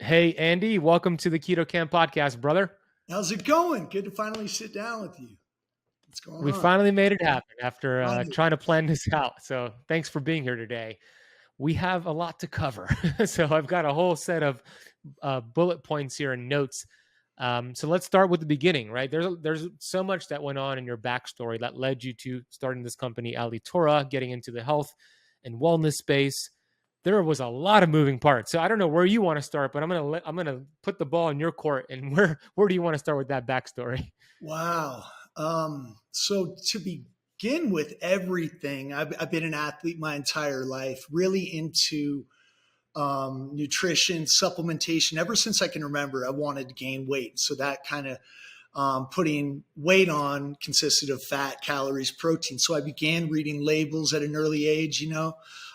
Hey, Andy, welcome to the Keto Camp podcast, brother. How's it going? Good to finally sit down with you. What's going We on? finally made it happen after Finally. trying to plan this out. So thanks for being here today. We have a lot to cover. So I've got a whole set of bullet points here and notes. So let's start with the beginning, right? There's so much that went on in your backstory that led you to starting this company, Alitora, getting into the health and wellness space. There was a lot of moving parts. So I don't know where you want to start, but I'm gonna put the ball in your court. And where do you want to start with that backstory? Wow. So to begin with everything, I've been an athlete my entire life, really into nutrition, supplementation. Ever since I can remember, I wanted to gain weight. So that kind of putting weight on consisted of fat, calories, protein. So I began reading labels at an early age.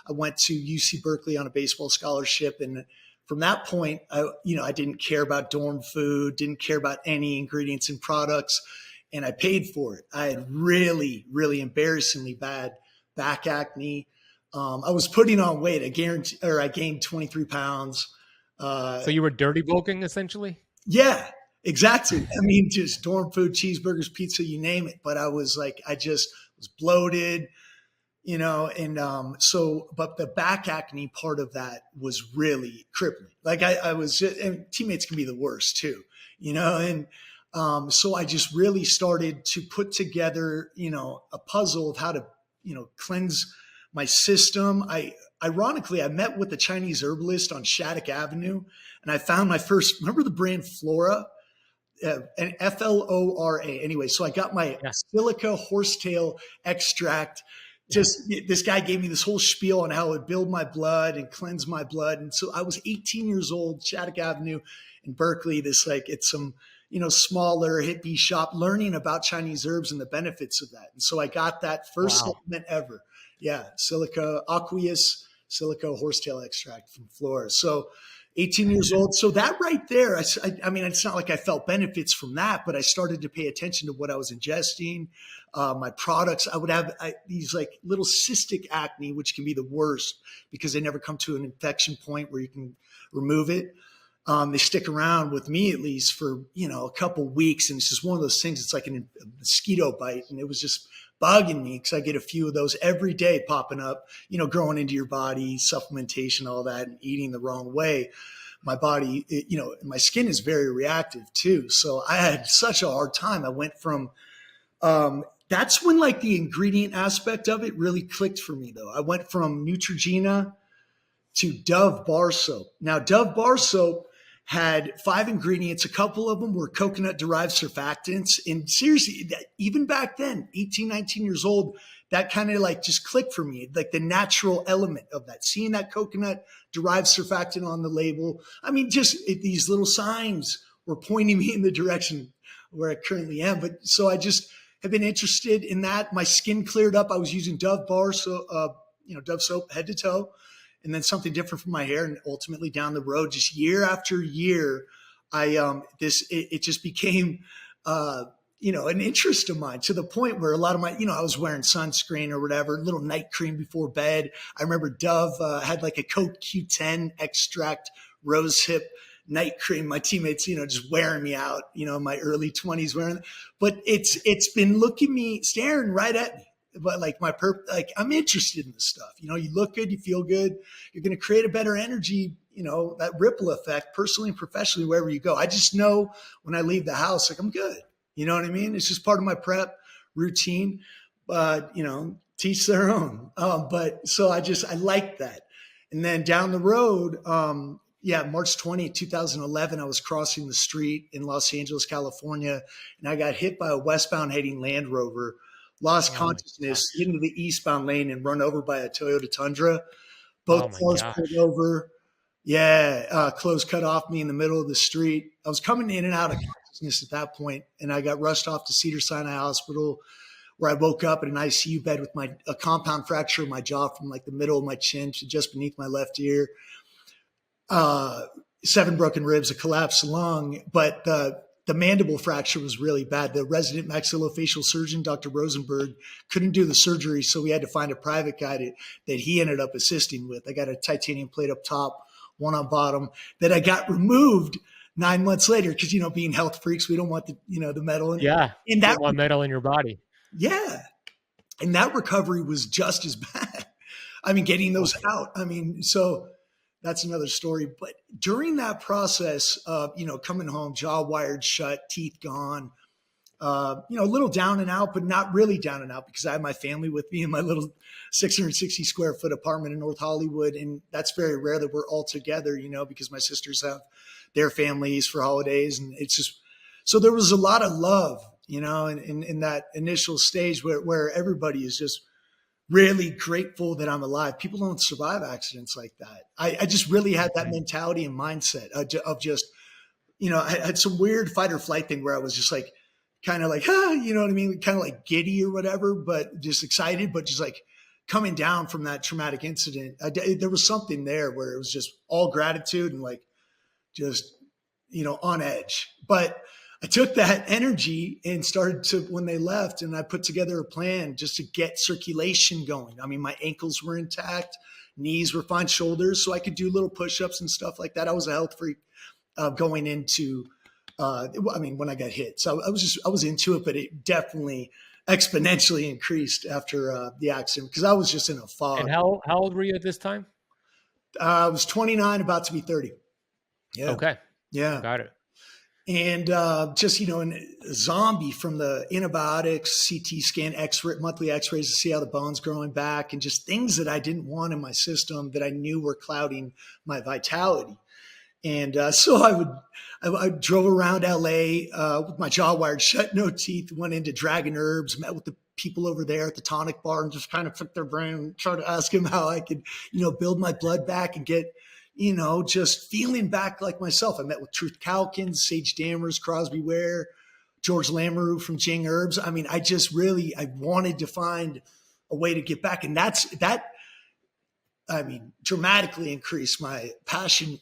I went to UC Berkeley on a baseball scholarship, and from that point, I didn't care about dorm food, didn't care about any ingredients and products, and I paid for it. I had really, really embarrassingly bad back acne. I was putting on weight. I gained 23 pounds. So you were dirty bulking essentially? Yeah, exactly. I mean, just dorm food, cheeseburgers, pizza, you name it. But I just was bloated, but the back acne part of that was really crippling. Like I was just, and teammates can be the worst too, so I just really started to put together, a puzzle of how to, cleanse my system. Ironically, I met with a Chinese herbalist on Shattuck Avenue, and I found remember the brand Flora? And Flora. Anyway, so I got my silica horsetail extract. This guy gave me this whole spiel on how it would build my blood and cleanse my blood. And so I was 18 years old, Shattuck Avenue in Berkeley. It's some, smaller hippie shop, learning about Chinese herbs and the benefits of that. And so I got that first supplement ever. Yeah. Silica aqueous, silica horsetail extract from Flora. So 18 years old. So that right there, I mean, it's not like I felt benefits from that, but I started to pay attention to what I was ingesting, my products. I would have these like little cystic acne, which can be the worst because they never come to an infection point where you can remove it. They stick around with me at least for, a couple weeks. And it's just one of those things. It's like a mosquito bite. And it was just bugging me because I get a few of those every day popping up, growing into your body, supplementation, all that, and eating the wrong way. My body, my skin is very reactive too. So I had such a hard time. I went from, that's when like the ingredient aspect of it really clicked for me though. I went from Neutrogena to Dove bar soap. Now Dove bar soap had 5 ingredients. A couple of them were coconut derived surfactants. And seriously, even back then, 18, 19 years old, that kind of like just clicked for me, like the natural element of that, seeing that coconut derived surfactant on the label. I mean, these little signs were pointing me in the direction where I currently am. But so I just have been interested in that. My skin cleared up. I was using Dove bar, Dove soap head to toe, and then something different for my hair. And ultimately down the road, just year after year, it just became, an interest of mine to the point where a lot of my, I was wearing sunscreen or whatever, little night cream before bed. I remember Dove had like a CoQ10 extract rosehip night cream. My teammates, just wearing me out, in my early 20s wearing it. But it's been staring right at me. But like I'm interested in this stuff. You look good, you feel good. You're going to create a better energy, that ripple effect personally and professionally, wherever you go. I just know when I leave the house, like I'm good. You know what I mean? It's just part of my prep routine, but teach their own. But so I like that. And then down the road, March 20th, 2011, I was crossing the street in Los Angeles, California, and I got hit by a westbound heading Land Rover, lost consciousness, hit into the eastbound lane and run over by a Toyota Tundra. Both cars pulled over. Yeah, clothes cut off me in the middle of the street. I was coming in and out of consciousness at that point, and I got rushed off to Cedars-Sinai Hospital, where I woke up in an ICU bed with a compound fracture of my jaw from like the middle of my chin to just beneath my left ear. 7 broken ribs, a collapsed lung, but the mandible fracture was really bad. The resident maxillofacial surgeon, Dr. Rosenberg, couldn't do the surgery, so we had to find a private guy that he ended up assisting with. I got a titanium plate up top, one on bottom, that I got removed 9 months later because, being health freaks, we don't want the metal Yeah. in You that. don't want metal in your body. Yeah. And that recovery was just as bad. I mean, getting those out. I mean, so that's another story. But during that process of, coming home, jaw wired shut, teeth gone, a little down and out, but not really down and out because I have my family with me in my little 660 square foot apartment in North Hollywood. And that's very rare that we're all together, because my sisters have their families for holidays. And it's just, so there was a lot of love, in that initial stage where everybody is just really grateful that I'm alive. People don't survive accidents like that. I just really had that mentality and mindset of just, I had some weird fight or flight thing where I was just like, kind of like, you know what I mean? Kind of like giddy or whatever, but just excited, but just like coming down from that traumatic incident. There was something there where it was just all gratitude and like, just, on edge. But I took that energy and started to, when they left, and I put together a plan just to get circulation going. I mean, my ankles were intact, knees were fine, shoulders, so I could do little push-ups and stuff like that. I was a health freak going into, when I got hit. So I was into it, but it definitely exponentially increased after the accident because I was just in a fog. And how old were you at this time? I was 29, about to be 30. Yeah. Okay. Yeah. Got it. And just, a zombie from the antibiotics, CT scan, monthly x-rays to see how the bone's growing back, and just things that I didn't want in my system that I knew were clouding my vitality. And so I drove around LA with my jaw wired shut, no teeth, went into Dragon Herbs, met with the people over there at the tonic bar and just kind of took their brain, tried to ask them how I could, build my blood back and get, just feeling back like myself. I met with Truth Calkins, Sage Dammers, Crosby Ware, George Lamoureux from Jing Herbs. I mean, I wanted to find a way to get back. And that dramatically increased my passion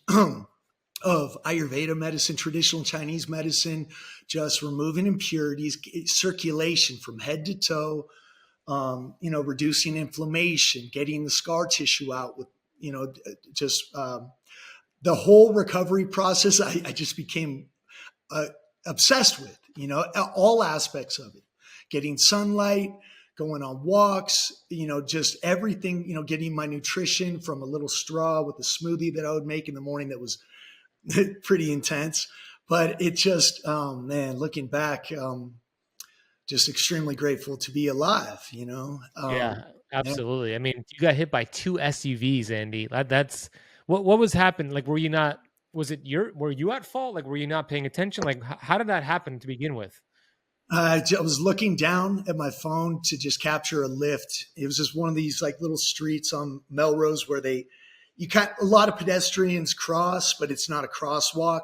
of Ayurveda medicine, traditional Chinese medicine, just removing impurities, circulation from head to toe, reducing inflammation, getting the scar tissue out with, the whole recovery process. I just became obsessed with, all aspects of it, getting sunlight, going on walks, just everything, getting my nutrition from a little straw with a smoothie that I would make in the morning that was pretty intense. But it just, looking back, just extremely grateful to be alive, Yeah, absolutely. Yeah. I mean, you got hit by 2 SUVs, Andy. That's what was happening. Like, were you at fault? Like, were you not paying attention? Like, how did that happen to begin with? I was looking down at my phone to just capture a lift. It was just one of these like little streets on Melrose where a lot of pedestrians cross, but it's not a crosswalk.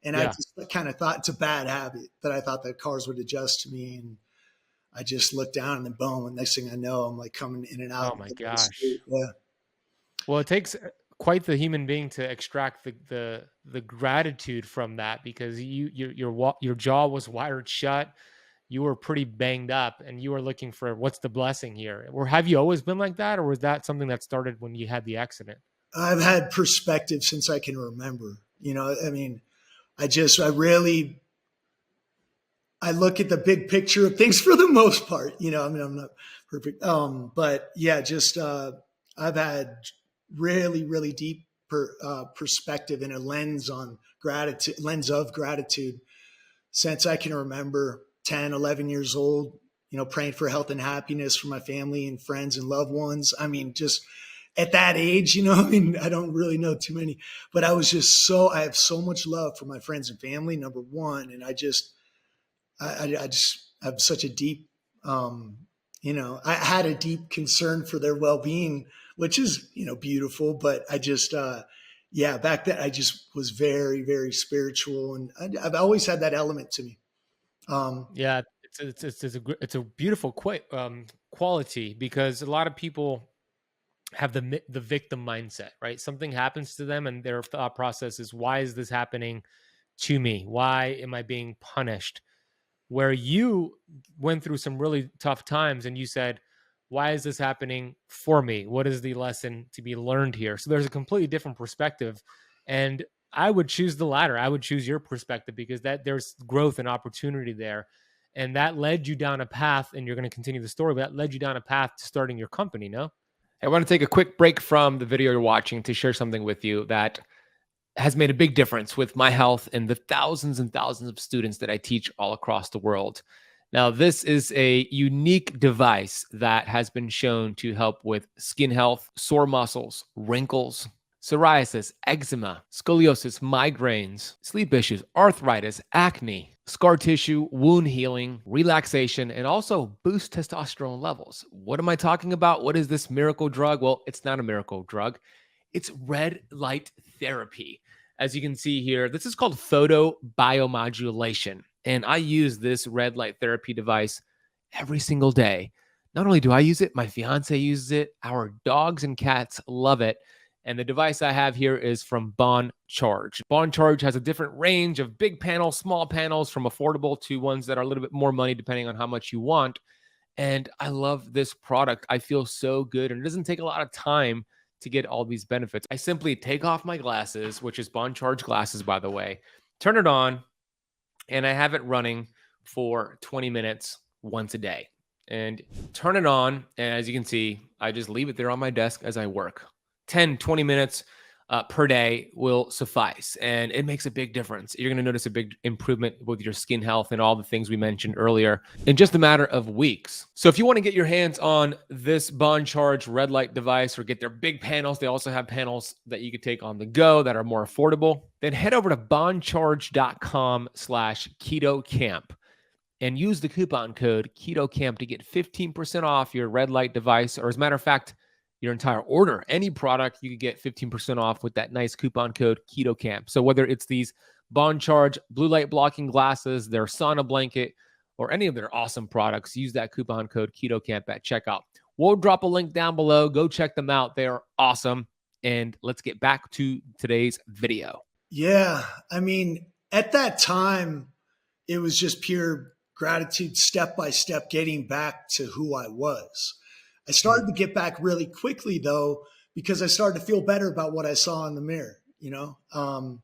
And I just kind of thought it's a bad habit that I thought that cars would adjust to me. And I just looked down and then boom. And next thing I know, I'm like coming in and out. Oh my gosh. Yeah. Well, it takes quite the human being to extract the gratitude from that, because your jaw was wired shut. You were pretty banged up and you were looking for what's the blessing here. Or have you always been like that? Or was that something that started when you had the accident? I've had perspective since I can remember. I look at the big picture of things for the most part. I'm not perfect. But yeah, just I've had really, really deep perspective and a lens of gratitude since I can remember. 10, 11 years old, praying for health and happiness for my family and friends and loved ones. I mean, just at that age, I don't really know too many, but I was just I have so much love for my friends and family, number one. And I have such a deep, I had a deep concern for their well-being, which is, beautiful, but I just, back then I just was very, very spiritual. And I've always had that element to me. Yeah, it's a beautiful quality, because a lot of people have the victim mindset, right? Something happens to them and their thought process is, why is this happening to me? Why am I being punished? Where you went through some really tough times and you said, why is this happening for me? What is the lesson to be learned here? So there's a completely different perspective. And I would choose the latter. I would choose your perspective because that there's growth and opportunity there. And that led you down a path, and you're going to continue the story, but that led you down a path to starting your company, no? I want to take a quick break from the video you're watching to share something with you that has made a big difference with my health and the thousands and thousands of students that I teach all across the world. Now, this is a unique device that has been shown to help with skin health, sore muscles, wrinkles, psoriasis, eczema, scoliosis, migraines, sleep issues, arthritis, acne, scar tissue, wound healing, relaxation, and also boost testosterone levels. What am I talking about? What is this miracle drug? Well, it's not a miracle drug. It's red light therapy. As you can see here, this is called photobiomodulation. And I use this red light therapy device every single day. Not only do I use it, my fiance uses it. Our dogs and cats love it. And the device I have here is from Bon Charge. Bon Charge has a different range of big panels, small panels, from affordable to ones that are a little bit more money depending on how much you want. And I love this product. I feel so good. And it doesn't take a lot of time to get all these benefits. I simply take off my glasses, which is Bon Charge glasses, by the way, turn it on, and I have it running for 20 minutes once a day. And turn it on, and as you can see, I just leave it there on my desk as I work. 10, 20 minutes per day will suffice, and it makes a big difference. You're going to notice a big improvement with your skin health and all the things we mentioned earlier in just a matter of weeks. So if you want to get your hands on this Bon Charge red light device or get their big panels, they also have panels that you could take on the go that are more affordable, then head over to boncharge.com/KetoCamp and use the coupon code KetoCamp to get 15% off your red light device, or as a matter of fact, your entire order. Any product, you could get 15% off with that nice coupon code KetoCamp. So whether it's these Bon Charge blue light blocking glasses, their sauna blanket, or any of their awesome products, use that coupon code KetoCamp at checkout. We'll drop a link down below. Go check them out. They are awesome. And let's get back to today's video. Yeah. I mean, at that time, it was just pure gratitude, step by step, getting back to who I was. I started to get back really quickly, though, because I started to feel better about what I saw in the mirror. You know, I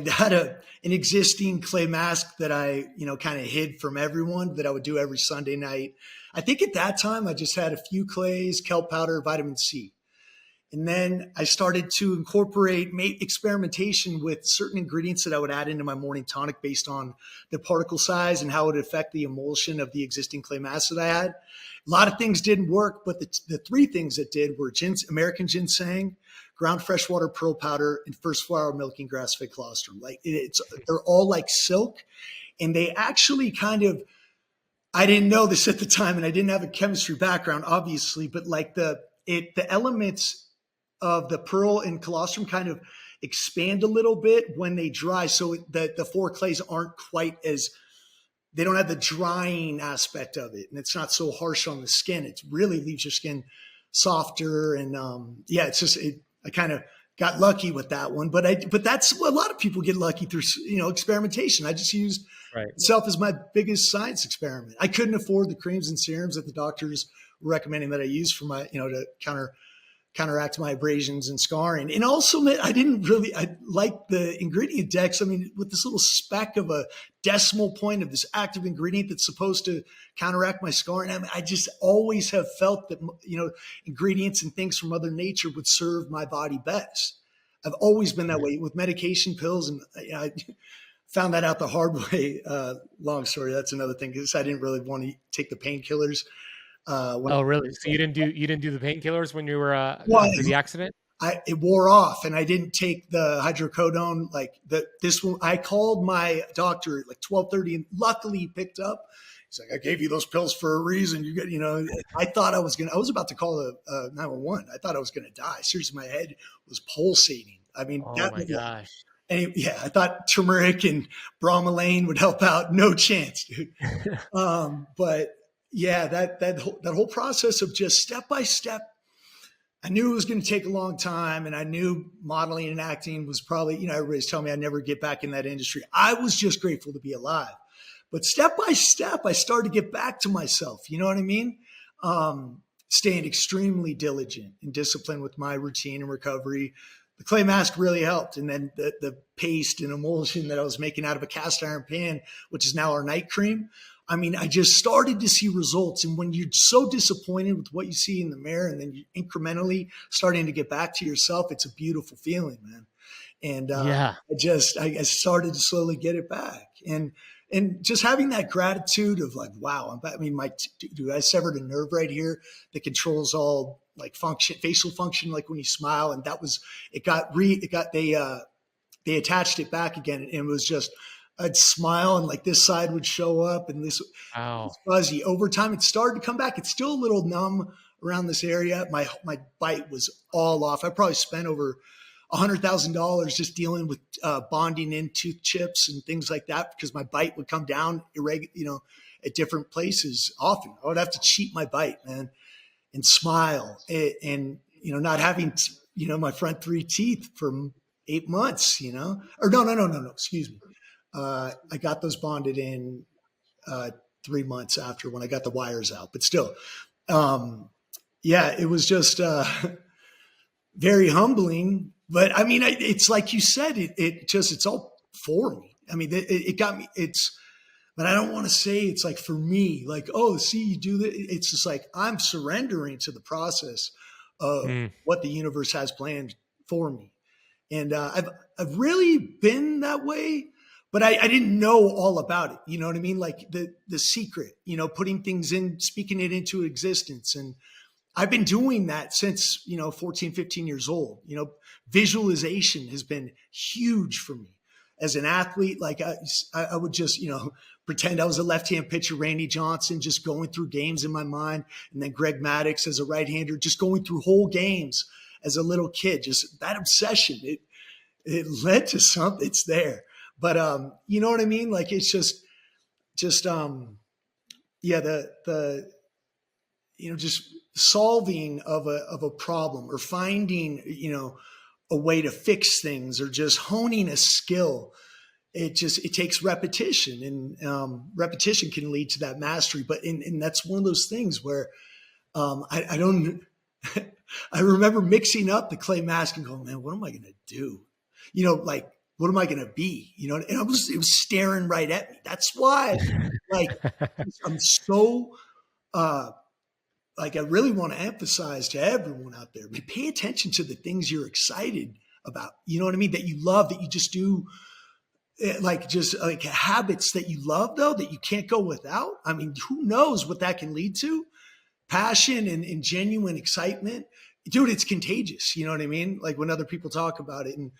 had an existing clay mask that I, kind of hid from everyone that I would do every Sunday night. I think at that time I just had a few clays, kelp powder, vitamin C. And then I started to incorporate experimentation with certain ingredients that I would add into my morning tonic based on the particle size and how it would affect the emulsion of the existing clay mass that I had. A lot of things didn't work, but the three things that did were American ginseng, ground freshwater pearl powder, and first flower milking grass-fed colostrum. They're all like silk, and they actually I didn't know this at the time, and I didn't have a chemistry background, obviously, but the elements of the pearl and colostrum kind of expand a little bit when they dry, so that the four clays aren't quite as, they don't have the drying aspect of it, and it's not so harsh on the skin. It really leaves your skin softer, and I kind of got lucky with that one. But that's what a lot of people get lucky through, experimentation. I just used itself as my biggest science experiment. I couldn't afford the creams and serums that the doctors were recommending that I use for my, to counteract my abrasions and scarring. And also, I like the ingredient decks. I mean, with this little speck of a decimal point of this active ingredient that's supposed to counteract my scarring. I mean, I just always have felt that, ingredients and things from Mother Nature would serve my body best. I've always been that way with medication, pills. And I found that out the hard way. Long story. That's another thing, because I didn't really want to take the painkillers. Really? So you didn't do the painkillers when you were after the accident? It wore off, and I didn't take the hydrocodone. I called my doctor at 12:30, and luckily he picked up. He's like, "I gave you those pills for a reason. You get, I thought I was about to call the 911. I thought I was going to die. Seriously, my head was pulsating. I mean, oh my gosh. And I thought turmeric and bromelain would help out. No chance, dude. But yeah, that whole process of just step by step, I knew it was going to take a long time, and I knew modeling and acting was probably, everybody's telling me I'd never get back in that industry. I was just grateful to be alive. But step by step, I started to get back to myself. You know what I mean? Staying extremely diligent and disciplined with my routine and recovery, the clay mask really helped. And then the paste and emulsion that I was making out of a cast iron pan, which is now our night cream. I mean, I just started to see results. And when you're so disappointed with what you see in the mirror and then you're incrementally starting to get back to yourself, it's a beautiful feeling, man. And Yeah. I started to slowly get it back. And just having that gratitude of like, wow, I mean, dude, I severed a nerve right here that controls all like function, facial function, like when you smile. And that was, they attached it back again. And it was just, I'd smile and like this side would show up and this Wow. was fuzzy. Over time, it started to come back. It's still a little numb around this area. My bite was all off. I probably spent over $100,000 just dealing with bonding in tooth chips and things like that because my bite would come down at different places often. I would have to cheat my bite, man, and smile and not having my front three teeth for 8 months, or no, excuse me. I got those bonded in 3 months after when I got the wires out, but still, it was just very humbling. But I mean, it's like you said, it's all for me. I mean, it got me. But I don't want to say it's like for me, like, oh, see, you do that. It's just like I'm surrendering to the process of what the universe has planned for me. And I've really been that way, but I didn't know all about it. You know what I mean? Like the secret, putting things in, speaking it into existence. And I've been doing that since, 14, 15 years old. Visualization has been huge for me as an athlete. Like I would just, pretend I was a left-hand pitcher, Randy Johnson, just going through games in my mind. And then Greg Maddux as a right-hander, just going through whole games as a little kid. Just that obsession. It led to something. It's there. But you know what I mean? Like it's just just solving of a problem or finding, a way to fix things or just honing a skill. It takes repetition, and repetition can lead to that mastery. But and that's one of those things where I don't. I remember mixing up the clay mask and going, man, what am I going to do? Like, what am I going to be? And it was staring right at me. That's why, like, I'm so, like, I really want to emphasize to everyone out there, pay attention to the things you're excited about. You know what I mean? That you love, that you just do, like habits that you love, though, that you can't go without. I mean, who knows what that can lead to? Passion and genuine excitement. Dude, it's contagious. You know what I mean? Like when other people talk about it in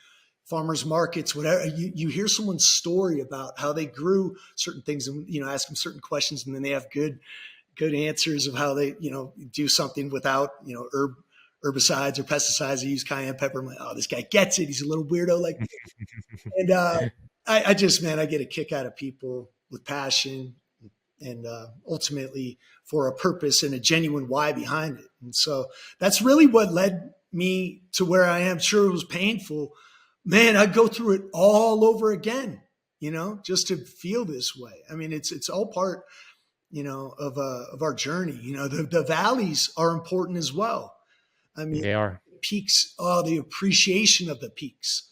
farmers markets, whatever, you hear someone's story about how they grew certain things and, ask them certain questions, and then they have good answers of how they, do something without, herbicides or pesticides. They use cayenne pepper. I'm like, oh, this guy gets it. He's a little weirdo like me. And I get a kick out of people with passion and ultimately for a purpose and a genuine why behind it. And so that's really what led me to where I am. Sure, it was painful. Man, I'd go through it all over again, just to feel this way. I mean, it's all part, of our journey. The valleys are important as well. I mean, they are. Peaks, the appreciation of the peaks.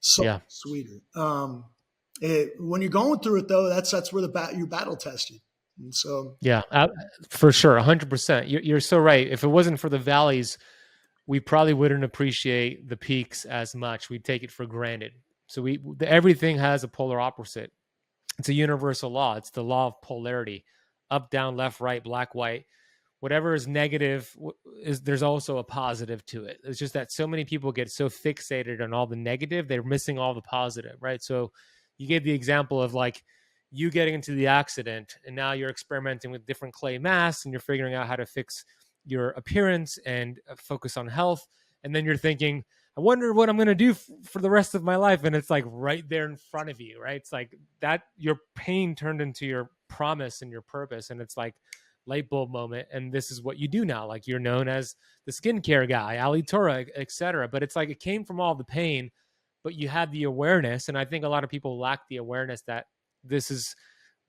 So sweeter. When you're going through it, though, that's where you're battle tested. And so, for sure, 100%. You're so right. If it wasn't for the valleys, we probably wouldn't appreciate the peaks as much. We'd take it for granted. So everything has a polar opposite. It's a universal law. It's the law of polarity: up, down, left, right, black, white. Whatever is negative there's also a positive to it. It's just that so many people get so fixated on all the negative, they're missing all the positive, right? So you gave the example of like you getting into the accident and now you're experimenting with different clay masks and you're figuring out how to fix your appearance and focus on health. And then you're thinking, I wonder what I'm going to do for the rest of my life. And it's like right there in front of you, right? It's like that your pain turned into your promise and your purpose. And it's like light bulb moment. And this is what you do now. Like you're known as the skincare guy, Ali Torah, etc. But it's like it came from all the pain, but you had the awareness. And I think a lot of people lack the awareness that this is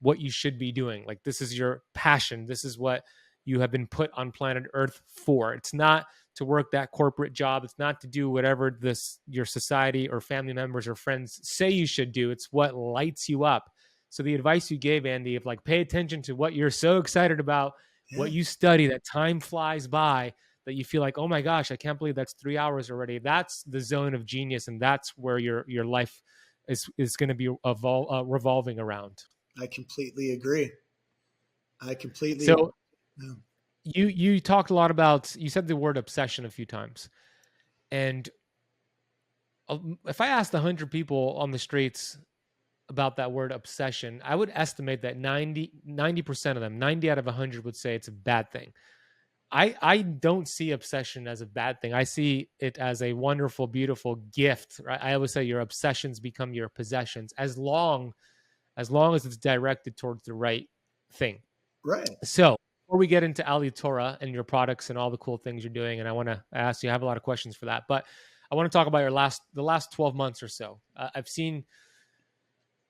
what you should be doing. Like this is your passion. This is what you have been put on planet Earth for. It's not to work that corporate job. It's not to do whatever your society or family members or friends say you should do. It's what lights you up. So the advice you gave, Andy, of like pay attention to what you're so excited about, Yeah. what you study, that time flies by, that you feel like, oh my gosh, I can't believe that's 3 hours already. That's the zone of genius, and that's where your life is going to be revolving around. I completely agree. I completely agree. So Yeah. you talked a lot about, you said the word obsession a few times, and if I asked 100 people on the streets about that word obsession, I would estimate that 90% of them, 90 out of 100 would say it's a bad thing. I don't see obsession as a bad thing. I see it as a wonderful, beautiful gift. Right? I always say your obsessions become your possessions as long as it's directed towards the right thing. Right. So before we get into Alitora and your products and all the cool things you're doing, and I want to ask you, I have a lot of questions for that, but I want to talk about the last 12 months or so. I've seen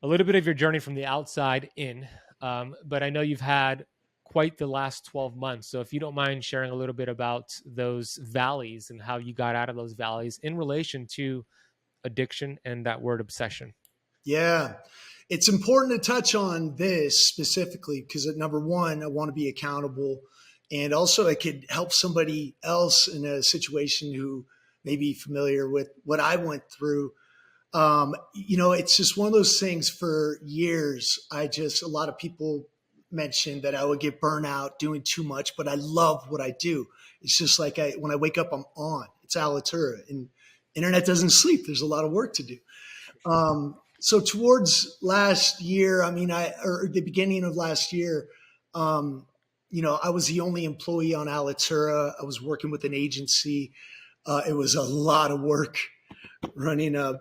a little bit of your journey from the outside in, but I know you've had quite the last 12 months. So if you don't mind sharing a little bit about those valleys and how you got out of those valleys in relation to addiction and that word obsession. Yeah. It's important to touch on this specifically because at number one, I want to be accountable. And also it could help somebody else in a situation who may be familiar with what I went through. It's just one of those things. For years, a lot of people mentioned that I would get burnout doing too much, but I love what I do. It's just like when I wake up, I'm on. It's Alitura, and internet doesn't sleep. There's a lot of work to do. So towards last year, or the beginning of last year, I was the only employee on Alitura. I was working with an agency. It was a lot of work running a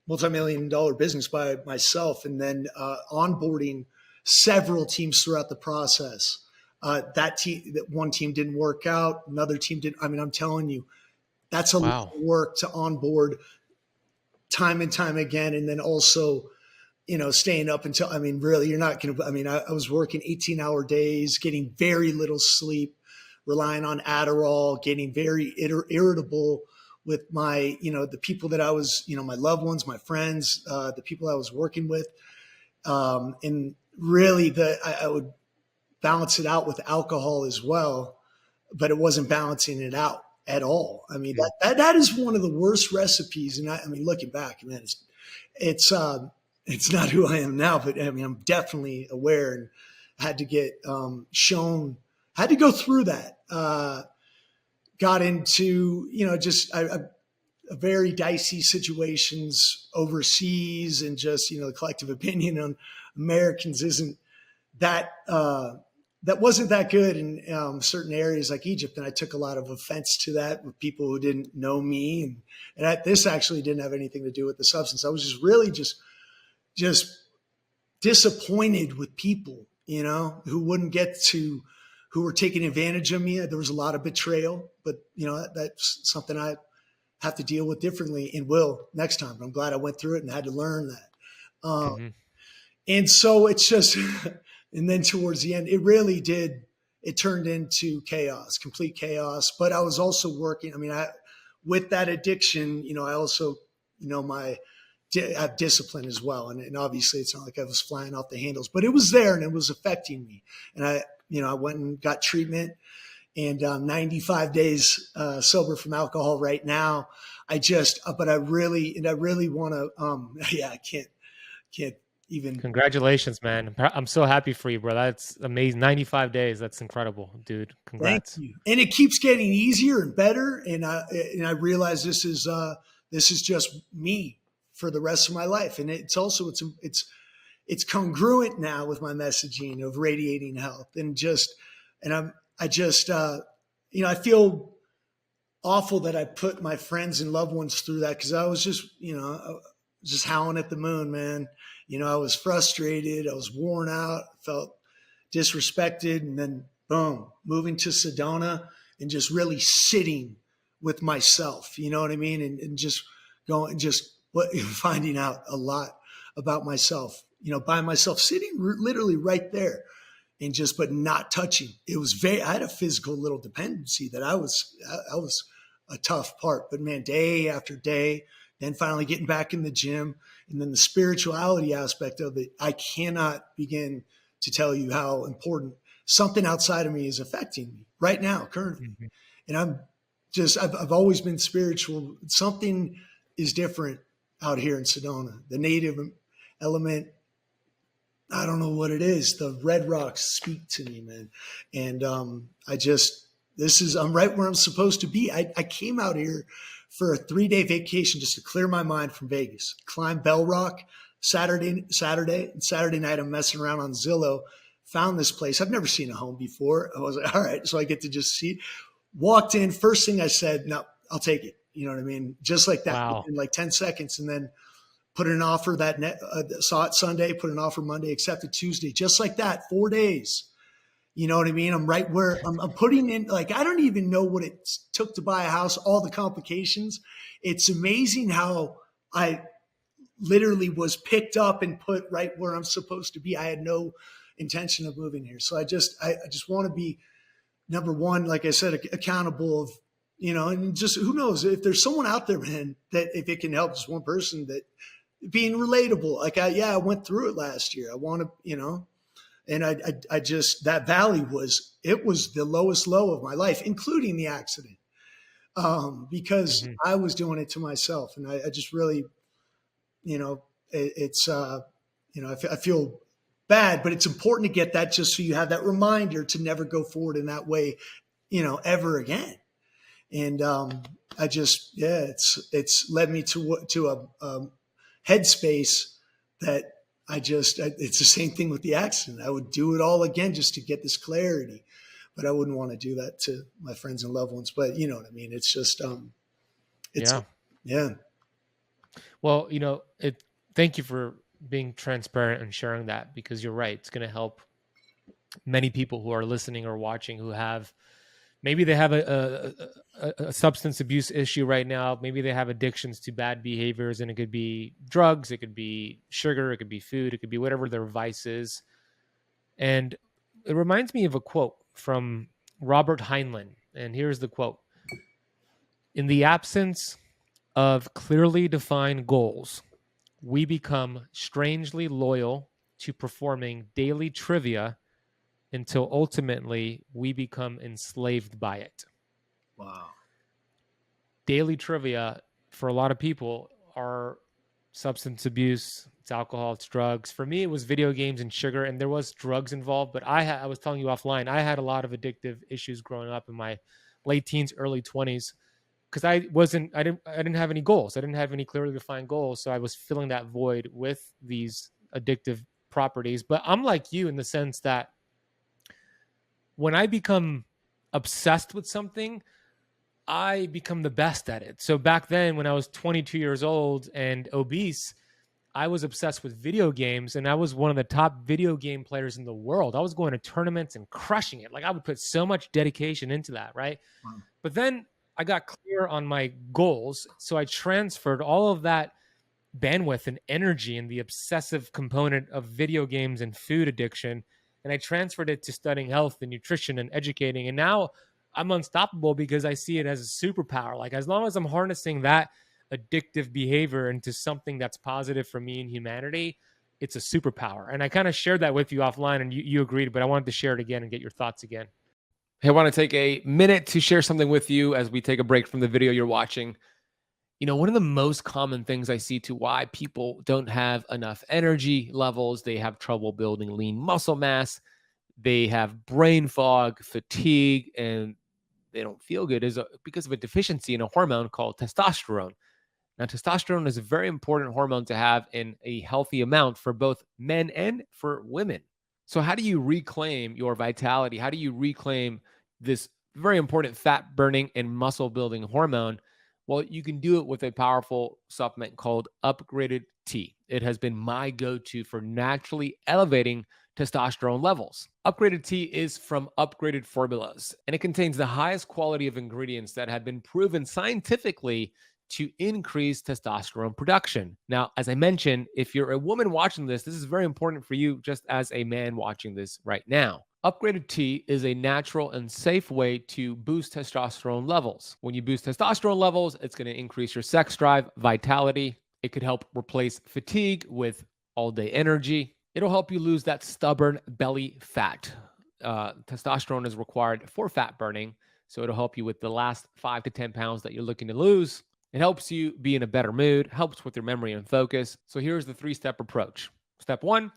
multi-million-dollar business by myself, and then onboarding several teams throughout the process. That one team didn't work out. Another team didn't. I'm telling you, that's a lot of work to onboard time and time again. And then also, staying up until, really, you're not going to, I was working 18-hour days, getting very little sleep, relying on Adderall, getting very irritable with my, the people that I was, my loved ones, my friends, the people I was working with. And really I would balance it out with alcohol as well, but it wasn't balancing it out at all. That is one of the worst recipes. And looking back, man, it's not who I am now, but I'm definitely aware and had to get had to go through that. Got into, a very dicey situations overseas, and just, the collective opinion on Americans isn't that, that wasn't that good in certain areas like Egypt. And I took a lot of offense to that with people who didn't know me. And this actually didn't have anything to do with the substance. I was just really just disappointed with people, who were taking advantage of me. There was a lot of betrayal, but that's something I have to deal with differently and will next time. But I'm glad I went through it and had to learn that. And so it's just, and then towards the end, it turned into chaos, complete chaos. But I was also working, with that addiction, I also, I have discipline as well. And obviously it's not like I was flying off the handles, but it was there and it was affecting me. And I went and got treatment, and 95 days sober from alcohol right now. But I really want to, I can't even. Congratulations, man. I'm so happy for you, bro. That's amazing. 95 days. That's incredible, dude. Congrats. Thank you. And it keeps getting easier and better. And I realize this is just me for the rest of my life. And it's also, it's congruent now with my messaging of radiating health, I feel awful that I put my friends and loved ones through that. Cause I was just howling at the moon, man. I was frustrated. I was worn out, felt disrespected. And then boom, moving to Sedona and just really sitting with myself, you know what I mean? And just going, finding out a lot about myself, by myself, sitting literally right there, and just, but not touching. It was I had a physical little dependency that I was a tough part, but man, day after day, then finally getting back in the gym, and then the spirituality aspect of it. I cannot begin to tell you how important something outside of me is affecting me right now, currently. Mhm. And I've always been spiritual. Something is different out here in Sedona. The native element, I don't know what it is. The red rocks speak to me, man. And I'm right where I'm supposed to be. I came out here for a 3-day vacation just to clear my mind from Vegas. Climbed Bell Rock Saturday night. I'm messing around on Zillow. Found this place. I've never seen a home before. I was like, all right, so I get to just see. Walked in. First thing I said, no, I'll take it. You know what I mean? Just like that, Wow. in like 10 seconds, and then put an offer saw it Sunday, put an offer Monday, accepted Tuesday, just like that, 4 days. You know what I mean? I'm right where I'm putting in, like, I don't even know what it took to buy a house, all the complications. It's amazing how I literally was picked up and put right where I'm supposed to be. I had no intention of moving here. So I just want to be, number one, like I said, accountable of, and just, who knows, if there's someone out there, man, that if it can help just one person, that being relatable. Like, I went through it last year. I want to, and I just, that valley was the lowest low of my life, including the accident, because Mhm. I was doing it to myself. And I just really, it's, I feel bad, but it's important to get that, just so you have that reminder to never go forward in that way, ever again. And it's led me to a headspace that it's the same thing with the accident. I would do it all again just to get this clarity, but I wouldn't want to do that to my friends and loved ones. But you know what I mean? It's just, Yeah. yeah. Well, thank you for being transparent and sharing that, because you're right. It's going to help many people who are listening or watching who maybe they have a substance abuse issue right now. Maybe they have addictions to bad behaviors, and it could be drugs, it could be sugar, it could be food, it could be whatever their vice is. And it reminds me of a quote from Robert Heinlein. And here's the quote: "In the absence of clearly defined goals, we become strangely loyal to performing daily trivia until ultimately we become enslaved by it." Wow. Daily trivia for a lot of people are substance abuse, it's alcohol, it's drugs. For me, it was video games and sugar, and there was drugs involved. But I was telling you offline, I had a lot of addictive issues growing up in my late teens, early 20s, because I didn't have any goals. I didn't have any clearly defined goals, so I was filling that void with these addictive properties. But I'm like you in the sense that when I become obsessed with something, I become the best at it. So back then, when I was 22 years old and obese, I was obsessed with video games, and I was one of the top video game players in the world. I was going to tournaments and crushing it. Like, I would put so much dedication into that, right? Wow. But then I got clear on my goals, so I transferred all of that bandwidth and energy and the obsessive component of video games and food addiction, and I transferred it to studying health and nutrition and educating. And now I'm unstoppable because I see it as a superpower. Like, as long as I'm harnessing that addictive behavior into something that's positive for me and humanity, it's a superpower. And I kind of shared that with you offline, and you agreed, but I wanted to share it again and get your thoughts again. Hey, I want to take a minute to share something with you as we take a break from the video you're watching. One of the most common things I see to why people don't have enough energy levels, they have trouble building lean muscle mass, they have brain fog, fatigue, and they don't feel good is because of a deficiency in a hormone called testosterone. Now, testosterone is a very important hormone to have in a healthy amount for both men and for women. So how do you reclaim your vitality? How do you reclaim this very important fat burning and muscle building hormone? Well, you can do it with a powerful supplement called Upgraded T. It has been my go-to for naturally elevating testosterone levels. Upgraded T is from Upgraded Formulas, and it contains the highest quality of ingredients that have been proven scientifically to increase testosterone production. Now, as I mentioned, if you're a woman watching this, this is very important for you just as a man watching this right now. Upgraded T is a natural and safe way to boost testosterone levels. When you boost testosterone levels, it's going to increase your sex drive, vitality. It could help replace fatigue with all day energy. It'll help you lose that stubborn belly fat. Testosterone is required for fat burning, so it'll help you with the last 5 to 10 pounds that you're looking to lose. It helps you be in a better mood, helps with your memory and focus. So here's the 3-step approach. Step 1,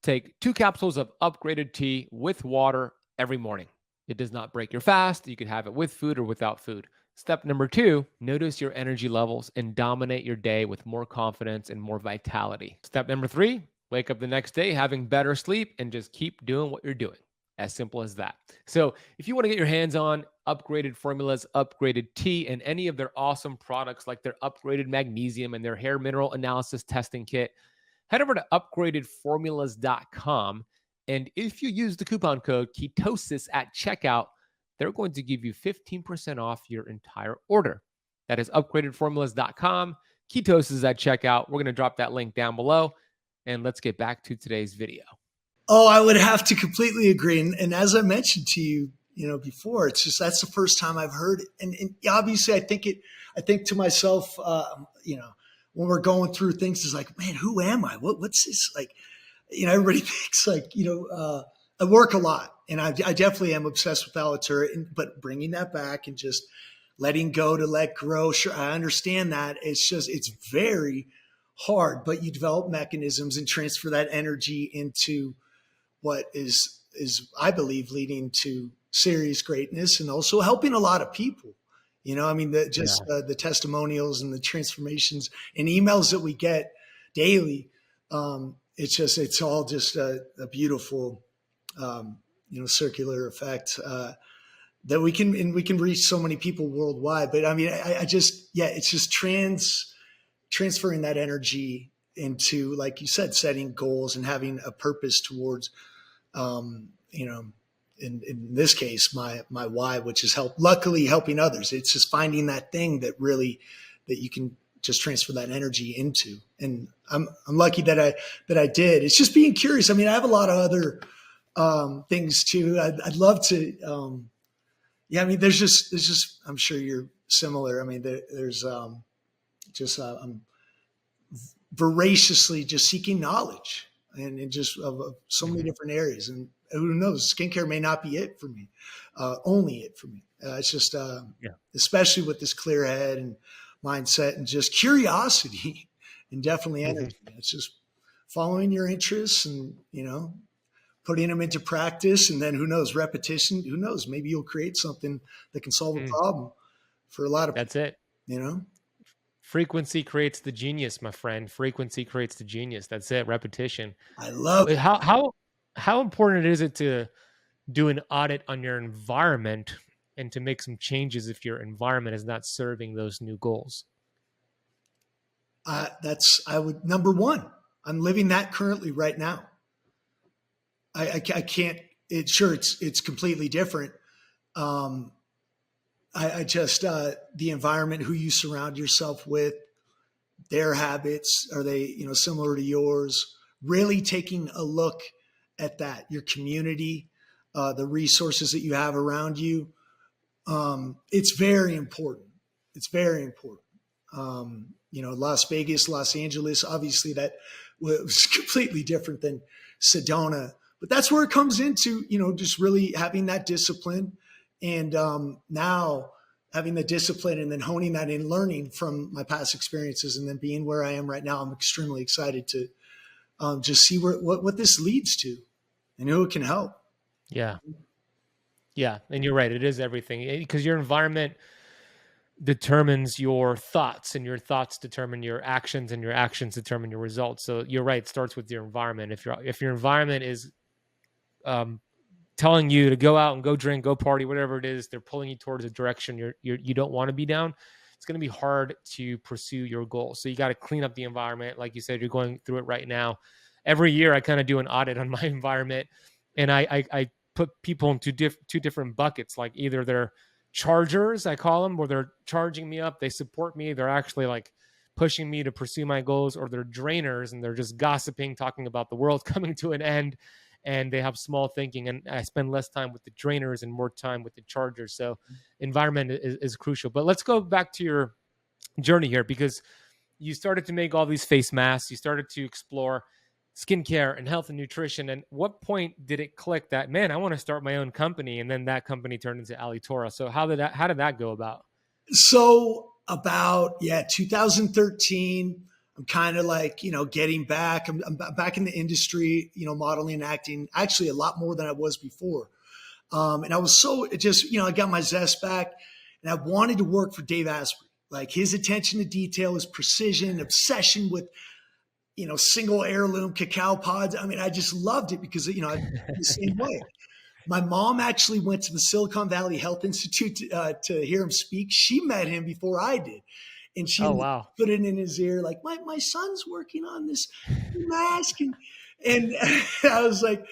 take 2 capsules of Upgraded T with water every morning. It does not break your fast. You can have it with food or without food. Step number 2, notice your energy levels and dominate your day with more confidence and more vitality. Step number 3, wake up the next day having better sleep and just keep doing what you're doing. As simple as that. So if you want to get your hands on Upgraded Formulas, Upgraded T, and any of their awesome products like their Upgraded Magnesium and their hair mineral analysis testing kit, head over to upgradedformulas.com. And if you use the coupon code KETOSIS at checkout, they're going to give you 15% off your entire order. That is upgradedformulas.com. Ketosis at checkout. We're going to drop that link down below. And let's get back to today's video. Oh, I would have to completely agree. And as I mentioned to you, before, it's just, that's the first time I've heard it. And obviously I think to myself, when we're going through things, it's like, man, who am I? What's this? Like, everybody thinks like, I work a lot, and I definitely am obsessed with Alitura, but bringing that back and just letting go to let grow. Sure. I understand that. It's very hard, but you develop mechanisms and transfer that energy into what is I believe leading to serious greatness and also helping a lot of people. The testimonials and the transformations and emails that we get daily. It's all just a beautiful, circular effect that we can reach so many people worldwide. But I mean, it's just transferring that energy into, like you said, setting goals and having a purpose towards, in this case, my why, which is luckily helping others. It's just finding that thing that you can just transfer that energy into. And I'm lucky that I did. It's just being curious. I mean, I have a lot of other things too. I'd love to. I mean, there's just, I'm sure you're similar. I mean, there's I'm voraciously just seeking knowledge and just of so many different areas. And who knows, skincare may not be it for me, only it for me. It's just, especially with this clear head and mindset and just curiosity and definitely energy. It's just following your interests and, putting them into practice. And then who knows, repetition, who knows, maybe you'll create something that can solve a problem for a lot of people. That's it. Frequency creates the genius, my friend. Frequency creates the genius. That's it. Repetition. I love it. How important is it to do an audit on your environment and to make some changes if your environment is not serving those new goals? Number one, I'm living that currently right now. I can't, it's completely different. The environment, who you surround yourself with, their habits, are they, similar to yours? Really taking a look at that, your community, the resources that you have around you. It's very important. It's very important. Las Vegas, Los Angeles, obviously that was completely different than Sedona, but that's where it comes into, just really having that discipline. And now having the discipline and then honing that and learning from my past experiences and then being where I am right now, I'm extremely excited to just see what this leads to and who it can help. Yeah. Yeah. And you're right. It is everything, because your environment determines your thoughts, and your thoughts determine your actions, and your actions determine your results. So you're right. It starts with your environment. If your environment is telling you to go out and go drink, go party, whatever it is, they're pulling you towards a direction you don't want to be down, it's going to be hard to pursue your goals. So you got to clean up the environment. Like you said, you're going through it right now. Every year I kind of do an audit on my environment, and I put people into two different buckets. Like either they're chargers, I call them, where they're charging me up. They support me. They're actually like pushing me to pursue my goals, or they're drainers and they're just gossiping, talking about the world coming to an end. And they have small thinking. And I spend less time with the drainers and more time with the chargers. So environment is crucial. But let's go back to your journey here, because you started to make all these face masks. You started to explore skincare and health and nutrition. And what point did it click that, man, I want to start my own company? And then that company turned into Alitora. So how did that go about? So about 2013, I'm kind of like, getting back. I'm back in the industry, modeling and acting, actually a lot more than I was before. And I was so it just, I got my zest back, and I wanted to work for Dave Asprey. Like his attention to detail, his precision, obsession with, single heirloom cacao pods. I mean, I just loved it because, I'm the same way. My mom actually went to the Silicon Valley Health Institute to hear him speak. She met him before I did. And she wow. put it in his ear, like, my son's working on this mask. And I was like,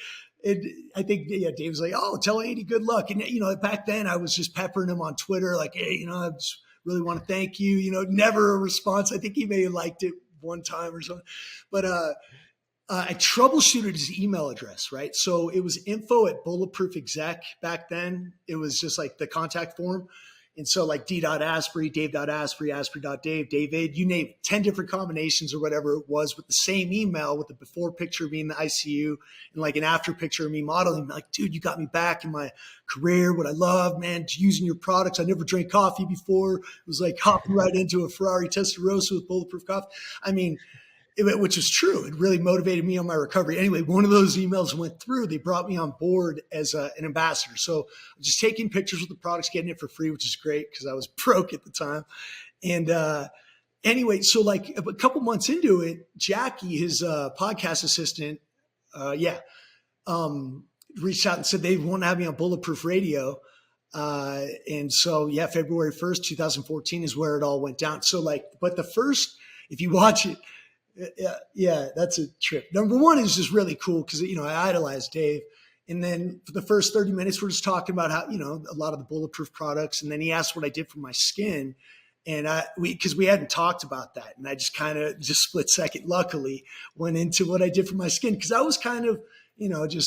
I think, Dave was like, oh, tell Andy good luck. And, back then I was just peppering him on Twitter, like, hey, I just really want to thank you. Never a response. I think he may have liked it one time or something. But I troubleshooted his email address, right? So it was info@bulletproofexec back then. It was just like the contact form. And so like D.Asprey, Dave.Asprey, Asprey.Dave, David, you name it, 10 different combinations or whatever it was, with the same email, with the before picture of me in the ICU and like an after picture of me modeling. Like, dude, you got me back in my career, what I love, man, using your products. I never drank coffee before. It was like hopping right into a Ferrari Testarossa with bulletproof coffee. I mean, which is true. It really motivated me on my recovery. Anyway, one of those emails went through. They brought me on board as an ambassador. So I'm just taking pictures with the products, getting it for free, which is great because I was broke at the time. And anyway, so like a couple months into it, Jackie, his podcast assistant, reached out and said they want to have me on Bulletproof Radio. And so, February 1st, 2014 is where it all went down. So like, but the first, if you watch it, that's a trip. Number one is just really cool because, I idolize Dave. And then for the first 30 minutes, we're just talking about how, a lot of the bulletproof products. And then he asked what I did for my skin. And because we hadn't talked about that. And I just kind of just split second, luckily, went into what I did for my skin. Because I was kind of, it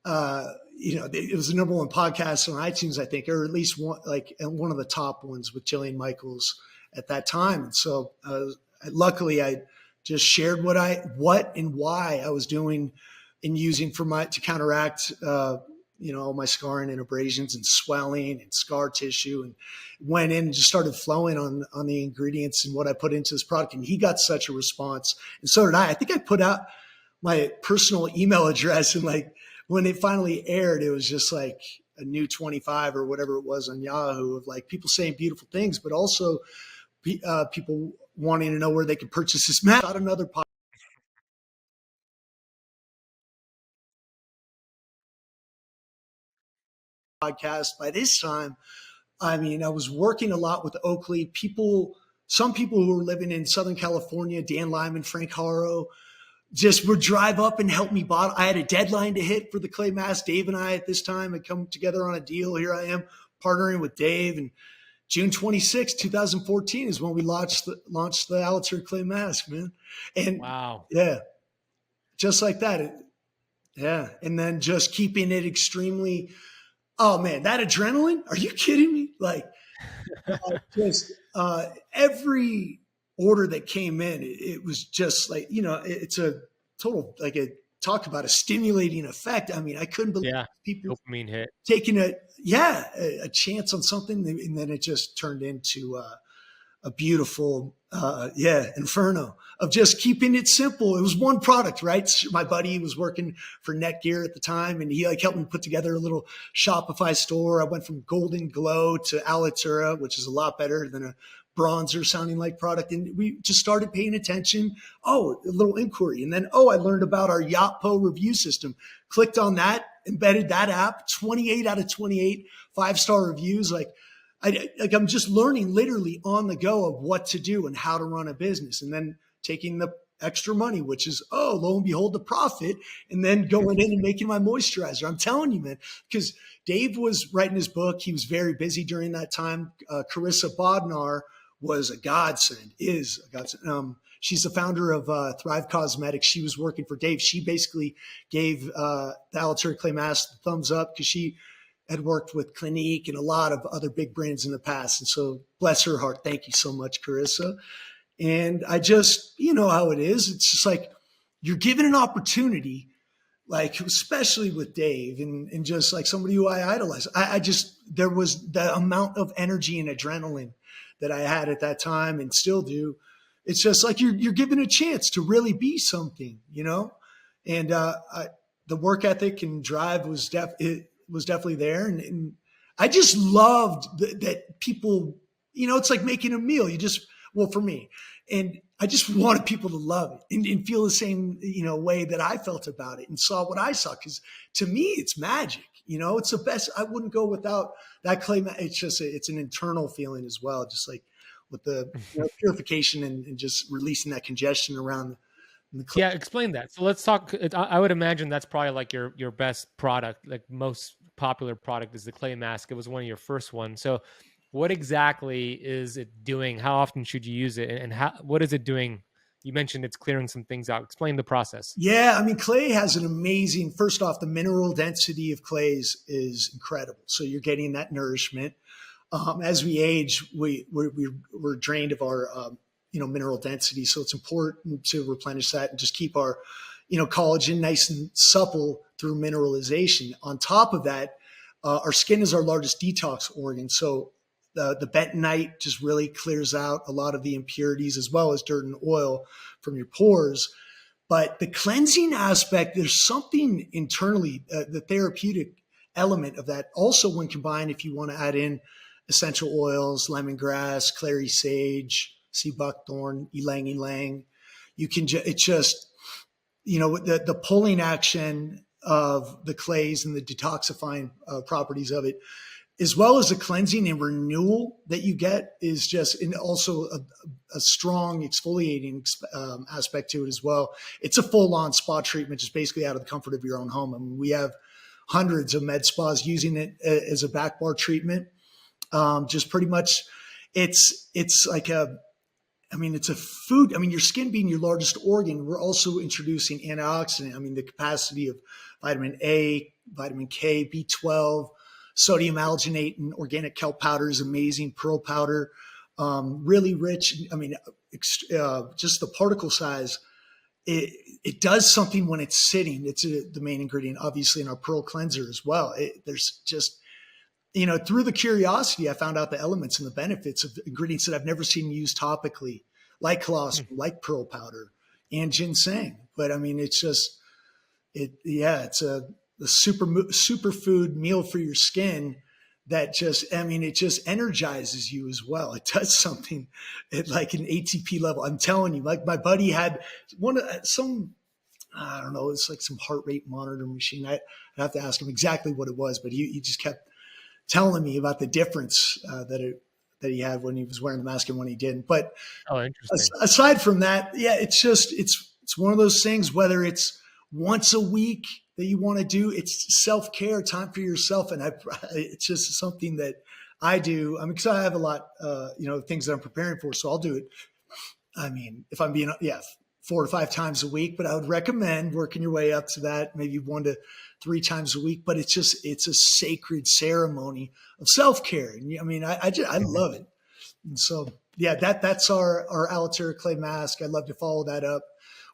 was the number one podcast on iTunes, I think, or at least one of the top ones with Jillian Michaels at that time. And so luckily I just shared what and why I was doing and using to counteract, all my scarring and abrasions and swelling and scar tissue, and went in and just started flowing on the ingredients and what I put into this product. And he got such a response. And so did I. I think I put out my personal email address, and like when it finally aired, it was just like a new 25 or whatever it was on Yahoo of like people saying beautiful things, but also people wanting to know where they could purchase this mask. Got another podcast. By this time, I mean, I was working a lot with Oakley. Some people who were living in Southern California, Dan Lyman, Frank Haro, just would drive up and help me bottle. I had a deadline to hit for the clay mask. Dave and I at this time had come together on a deal. Here I am partnering with Dave, and June 26, 2014 is when we launched the Alitora clay mask, man. And wow. Yeah, just like that. And then just keeping it extremely, oh man, that adrenaline, are you kidding me? Like every order that came in, it was just like, it's a total, talk about a stimulating effect. I mean, I couldn't believe people dopamine hit, taking a chance on something, and then it just turned into a beautiful inferno of just keeping it simple. It was one product, right? My buddy was working for Netgear at the time, and he helped me put together a little Shopify store. I went from Golden Glow to Alitora, which is a lot better than a bronzer sounding like product. And we just started paying attention. Oh, a little inquiry. And then, I learned about our Yotpo review system, clicked on that, embedded that app, 28 out of 28 5-star reviews. I'm just learning literally on the go of what to do and how to run a business, and then taking the extra money, which is, oh, lo and behold, the profit, and then going in and making my moisturizer. I'm telling you, man, because Dave was writing his book. He was very busy during that time. Carissa Bodnar was a godsend, is a godsend. She's the founder of Thrive Cosmetics. She was working for Dave. She basically gave the Alitura Clay Mask the thumbs up because she had worked with Clinique and a lot of other big brands in the past. And so bless her heart. Thank you so much, Carissa. And I just, you know how it is. It's just like you're given an opportunity, like especially with Dave and just like somebody who I idolize. I just, there was the amount of energy and adrenaline that I had at that time and still do. It's just like you're given a chance to really be something, you know? And the work ethic and drive was definitely there. And I just loved that people, you know, it's like making a meal. Well, for me, and I just wanted people to love it and feel the same, you know, way that I felt about it and saw what I saw. Because to me, it's magic. You know, it's the best. I wouldn't go without that clay. It's an internal feeling as well. Just like with the purification and just releasing that congestion around the clay. Yeah, explain that. So let's talk. I would imagine that's probably like your best product, like most popular product is the clay mask. It was one of your first ones. So what exactly is it doing? How often should you use it? And what is it doing? You mentioned it's clearing some things out. Explain the process. Yeah, I mean, clay has an amazing, first off, the mineral density of clays is incredible. So you're getting that nourishment. As we age, we're drained of our mineral density. So it's important to replenish that and just keep our, collagen nice and supple through mineralization. On top of that, our skin is our largest detox organ. So the bentonite just really clears out a lot of the impurities as well as dirt and oil from your pores. But the cleansing aspect, there's something internally, the therapeutic element of that. Also, when combined, if you want to add in essential oils, lemongrass, clary sage, sea buckthorn, ylang ylang, you can the pulling action of the clays and the detoxifying properties of it, as well as the cleansing and renewal that you get, is just, and also a strong exfoliating aspect to it as well. It's a full-on spa treatment, just basically out of the comfort of your own home. I mean, we have hundreds of med spas using it as a back bar treatment. Just pretty much, it's like it's a food. I mean, your skin being your largest organ, we're also introducing antioxidant. I mean, the capacity of vitamin A, vitamin K, B12, sodium alginate, and organic kelp powder is amazing. Pearl powder, really rich. I mean, just the particle size, it does something when it's sitting. It's the main ingredient, obviously, in our pearl cleanser as well. There's just, through the curiosity, I found out the elements and the benefits of ingredients that I've never seen used topically, like colostrum, like pearl powder, and ginseng. But I mean, it's just, it's a superfood meal for your skin that it just energizes you as well. It does something at like an ATP level. I'm telling you, like my buddy had I don't know, it's like some heart rate monitor machine. I'd have to ask him exactly what it was, but he just kept telling me about the difference that he had when he was wearing the mask and when he didn't. But aside from that, yeah, it's one of those things, whether it's once a week that you want to do, it's self-care, time for yourself. And it's just something that I do. I mean, because I have a lot, things that I'm preparing for, so I'll do it. I mean, if I'm being, 4 to 5 times a week, but I would recommend working your way up to that, maybe 1 to 3 times a week. But it's a sacred ceremony of self-care. And I mean, I love it. And so, yeah, that's our Alitura Clay Mask. I'd love to follow that up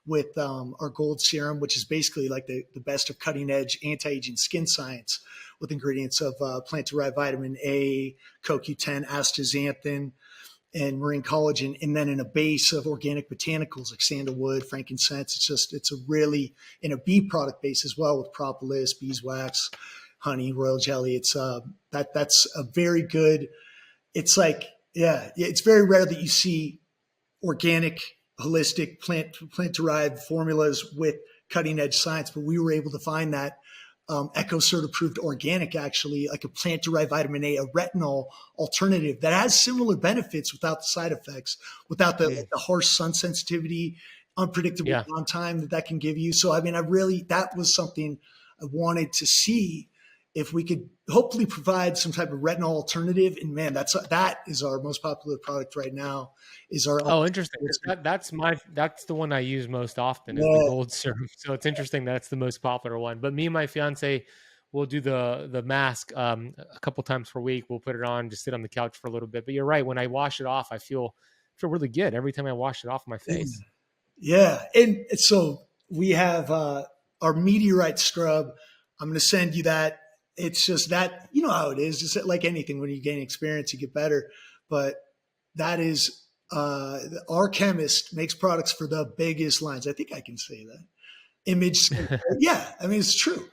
with our gold serum, which is basically like the best of cutting edge anti-aging skin science, with ingredients of plant-derived vitamin A, CoQ10, astaxanthin, and marine collagen, and then in a base of organic botanicals like sandalwood, frankincense. It's a really, in a bee product base as well, with propolis, beeswax, honey, royal jelly. It's that's a very good. It's like, it's very rare that you see organic, holistic plant-derived formulas with cutting-edge science, but we were able to find that EcoCert approved organic, actually, like a plant-derived vitamin A, a retinol alternative that has similar benefits without the side effects, without the harsh sun sensitivity unpredictable Yeah. downtime that can give you. So, I mean, that was something I wanted to see if we could hopefully provide some type of retinol alternative. And man, that is our most popular product right now is our, Oh, interesting. 'Cause that's the one I use most often is the yeah, gold serum. So it's interesting that's the most popular one. But me and my fiance will do the mask a couple times per week. We'll put it on, just sit on the couch for a little bit. But you're right. When I wash it off, I feel really good every time I wash it off my face. yeah. And so we have our meteorite scrub. I'm going to send you that. It's just that, you know how it is. Just like anything, when you gain experience, you get better. But that is, our chemist makes products for the biggest lines. I think I can say that. Image. Yeah. I mean, it's true.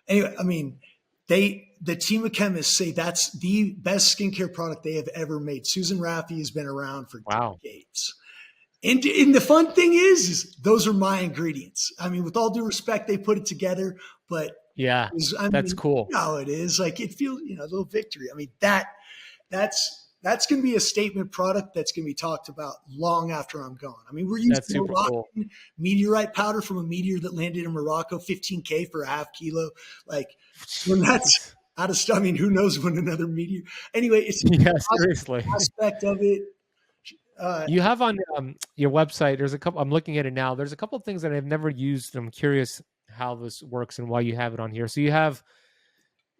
Anyway, I mean, the team of chemists say that's the best skincare product they have ever made. Susan Raffi has been around for Wow. decades. And the fun thing is those are my ingredients. I mean, with all due respect, they put it together, but Yeah. I That's mean, cool. you know how it is. Like it feels, you know, a little victory. I mean, that's going to be a statement product that's going to be talked about long after I'm gone. I mean, we're using That's super cool. meteorite powder from a meteor that landed in Morocco, 15K for a half kilo. Like when that's out of stuff, I mean, who knows when another meteor. Anyway, it's Yeah, seriously. aspect of it. You have on your website, there's a couple, I'm looking at it now. There's a couple of things that I've never used. I'm curious how this works and why you have it on here. So you have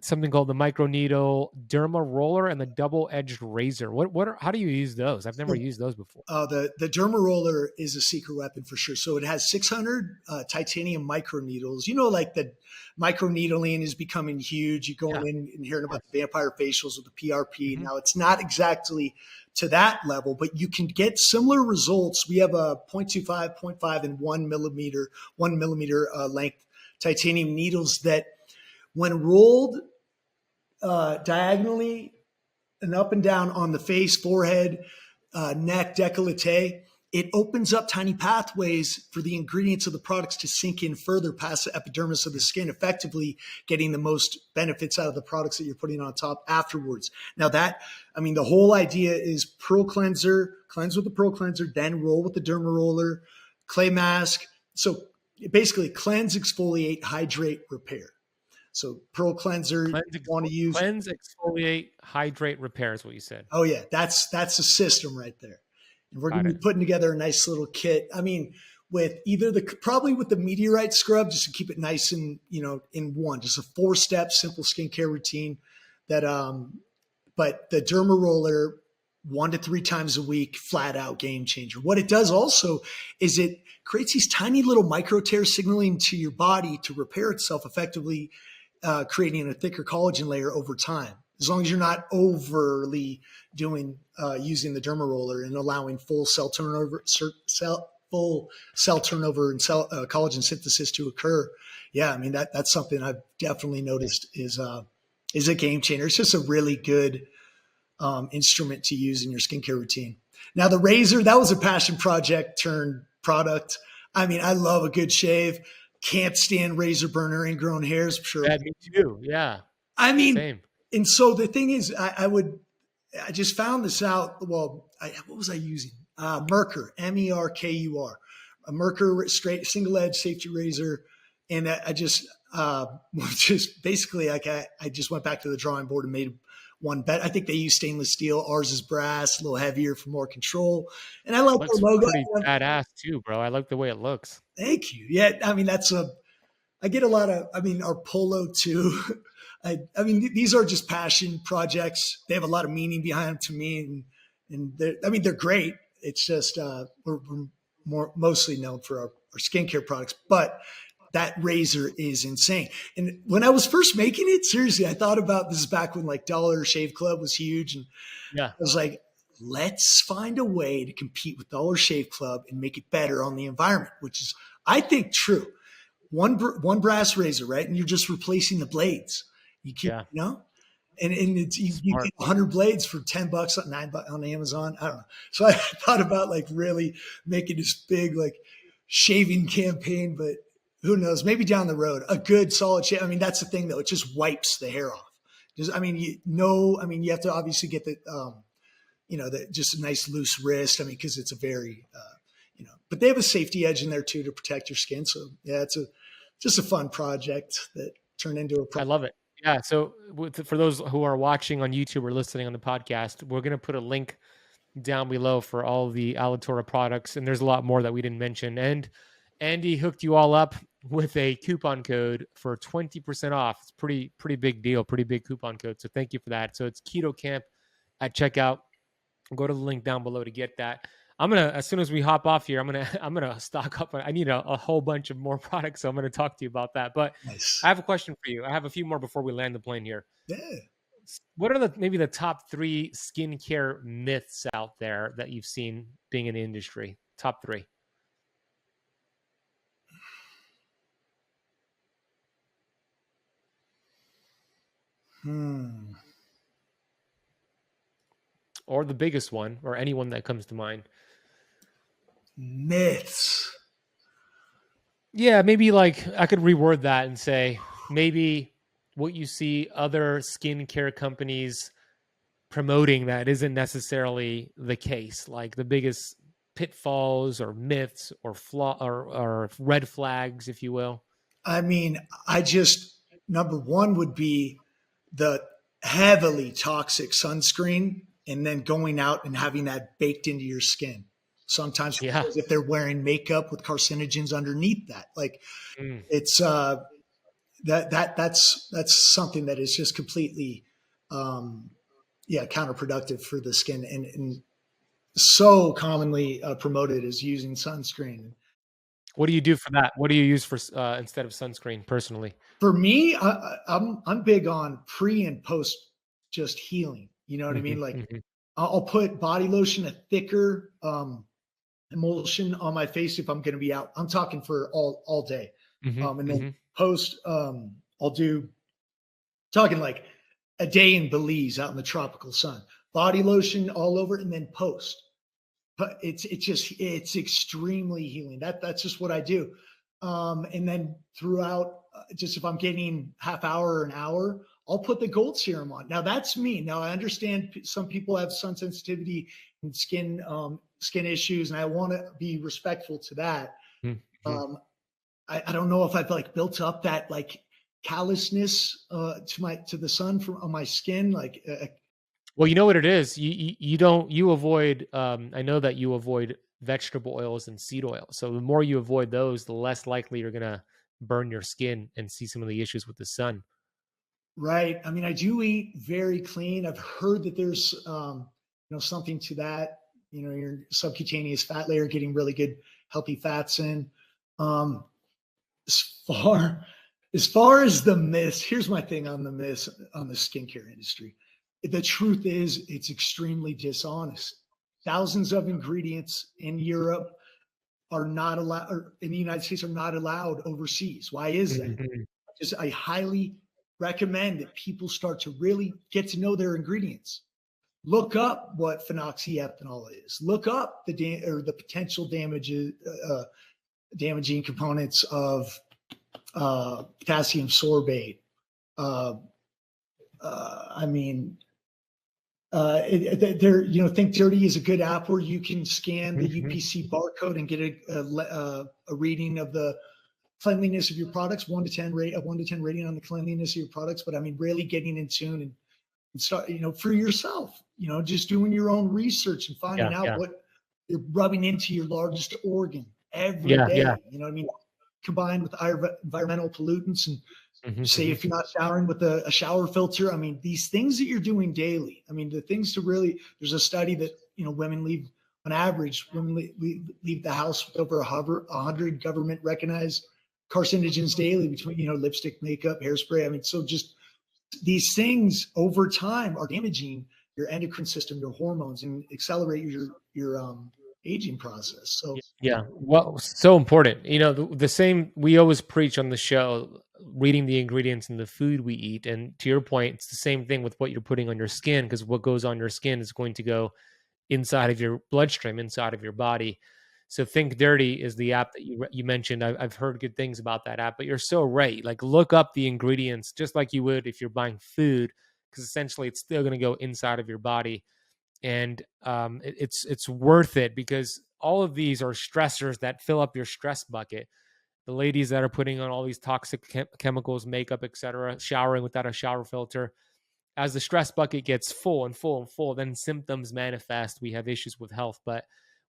something called the microneedle derma roller and the double-edged razor. How do you use those? I've never used those before. The derma roller is a secret weapon for sure. So it has 600 titanium microneedles. You know, like the microneedling is becoming huge. You go in and hearing about the vampire facials with the PRP. Now it's not exactly to that level, but you can get similar results. We have a 0.25, 0.5, and 1 millimeter length titanium needles that, when rolled diagonally and up and down on the face, forehead, neck, décolleté, it opens up tiny pathways for the ingredients of the products to sink in further past the epidermis of the skin, effectively getting the most benefits out of the products that you're putting on top afterwards. Now the whole idea is pearl cleanser, cleanse with the pearl cleanser, then roll with the derma roller, clay mask. So basically cleanse, exfoliate, hydrate, repair. So pearl cleanser, want to use cleanse, exfoliate, hydrate, repair is what you said. Oh yeah, that's the system right there. And we're going to be putting together a nice little kit. I mean, with probably with the meteorite scrub, just to keep it nice and, you know, in one, just a 4-step simple skincare routine that, but the derma roller 1 to 3 times a week, flat out game changer. What it does also is it creates these tiny little micro tears signaling to your body to repair itself effectively, creating a thicker collagen layer over time. As long as you're not overly using the derma roller and allowing full cell turnover and collagen synthesis to occur. Yeah, I mean that's something I've definitely noticed is a game changer. It's just a really good instrument to use in your skincare routine. Now the razor, that was a passion project turned product. I mean, I love a good shave. Can't stand razor burner, ingrown hairs. I'm sure. Yeah, me too. Yeah. I mean, same. And so the thing is, I just found this out. Well, what was I using? Merkur, Merkur, a Merkur straight single edge safety razor. And I just basically like I just went back to the drawing board and made one bet. I think they use stainless steel. Ours is brass, a little heavier for more control. And I like the logo. Pretty badass too, bro. I like the way it looks. Thank you. Yeah, I mean I get a lot of. I mean, our polo too. I mean, these are just passion projects. They have a lot of meaning behind them to me, and they're great. It's just we're mostly known for our skincare products, but that razor is insane. And when I was first making it, seriously, I thought about this back when like Dollar Shave Club was huge, and I was like, let's find a way to compete with Dollar Shave Club and make it better on the environment, which is, I think, true. One brass razor, right? And you're just replacing the blades. You keep, you know, and it's, you get 100 blades for $10, $9 on Amazon. I don't know. So I thought about like really making this big like shaving campaign, but who knows? Maybe down the road, a good solid shave. I mean, that's the thing though; it just wipes the hair off. You have to obviously get the, just a nice loose wrist. I mean, because it's a very, but they have a safety edge in there too to protect your skin. So yeah, it's just a fun project that turned into a I love it. Yeah. So for those who are watching on YouTube or listening on the podcast, we're going to put a link down below for all the Alitora products. And there's a lot more that we didn't mention. And Andy hooked you all up with a coupon code for 20% off. It's pretty big deal, pretty big coupon code. So thank you for that. So it's Keto Camp at checkout. Go to the link down below to get that. I'm gonna, as soon as we hop off here, I'm gonna stock up. I need a whole bunch of more products, so I'm gonna talk to you about that. But nice. I have a question for you. I have a few more before we land the plane here. Yeah. What are maybe the top 3 skincare myths out there that you've seen being in the industry? Top 3. Or the biggest one, or anyone that comes to mind. Myths. Yeah, maybe like I could reword that and say maybe what you see other skincare companies promoting that isn't necessarily the case. Like the biggest pitfalls or myths or or red flags, if you will. I mean, number one would be the heavily toxic sunscreen and then going out and having that baked into your skin. Sometimes if they're wearing makeup with carcinogens underneath that, like it's that's something that is just completely counterproductive for the skin and so commonly promoted as using sunscreen. What do you do for that? What do you use for instead of sunscreen personally? For me, I'm big on pre and post just healing. You know what I mean? Like I'll put body lotion, a thicker emulsion on my face if I'm going to be out. I'm talking for all day. And then post, I'll do talking like a day in Belize out in the tropical sun, body lotion all over, and then post. But it's extremely healing. That's just what I do. And then throughout, just if I'm getting half hour or an hour, I'll put the gold serum on. Now that's me. Now I understand some people have sun sensitivity and skin issues, and I want to be respectful to that. I don't know if I've like built up that like callousness to the sun on my skin. Like, well, you know what it is. You avoid. I know that you avoid vegetable oils and seed oil. So the more you avoid those, the less likely you're gonna burn your skin and see some of the issues with the sun. Right. I mean, I do eat very clean. I've heard that there's something to that. You know, your subcutaneous fat layer getting really good healthy fats in. As far as the myths, here's my thing on the myths on the skincare industry. The truth is it's extremely dishonest. Thousands of ingredients in Europe are not allowed, or in the United States are not allowed overseas. Why is that? I highly recommend that people start to really get to know their ingredients. Look up what phenoxyethanol is. Look up the potential damaging components of potassium sorbate. Think Dirty is a good app where you can scan the UPC barcode and get a reading of the cleanliness of your products, 1 to 10 rating on the cleanliness of your products. But I mean, really getting in tune and start, for yourself, just doing your own research and finding out what you're rubbing into your largest organ every day. You know what I mean? Combined with environmental pollutants and say if you're not showering with a shower filter, I mean, these things that you're doing daily, I mean, the things to really, there's a study that, women leave on average, leave the house with over 100 government recognized carcinogens daily between, lipstick, makeup, hairspray. I mean, so just these things over time are damaging your endocrine system, your hormones, and accelerate your aging process. So well, so important. The same we always preach on the show, reading the ingredients in the food we eat. And to your point, it's the same thing with what you're putting on your skin, because what goes on your skin is going to go inside of your bloodstream, inside of your body. So Think Dirty is the app that you mentioned. I've heard good things about that app, but you're so right. Like, look up the ingredients just like you would if you're buying food, because essentially it's still going to go inside of your body. And it's worth it, because all of these are stressors that fill up your stress bucket. The ladies that are putting on all these toxic chemicals, makeup, etc., showering without a shower filter. As the stress bucket gets full and full and full, then symptoms manifest. We have issues with health, but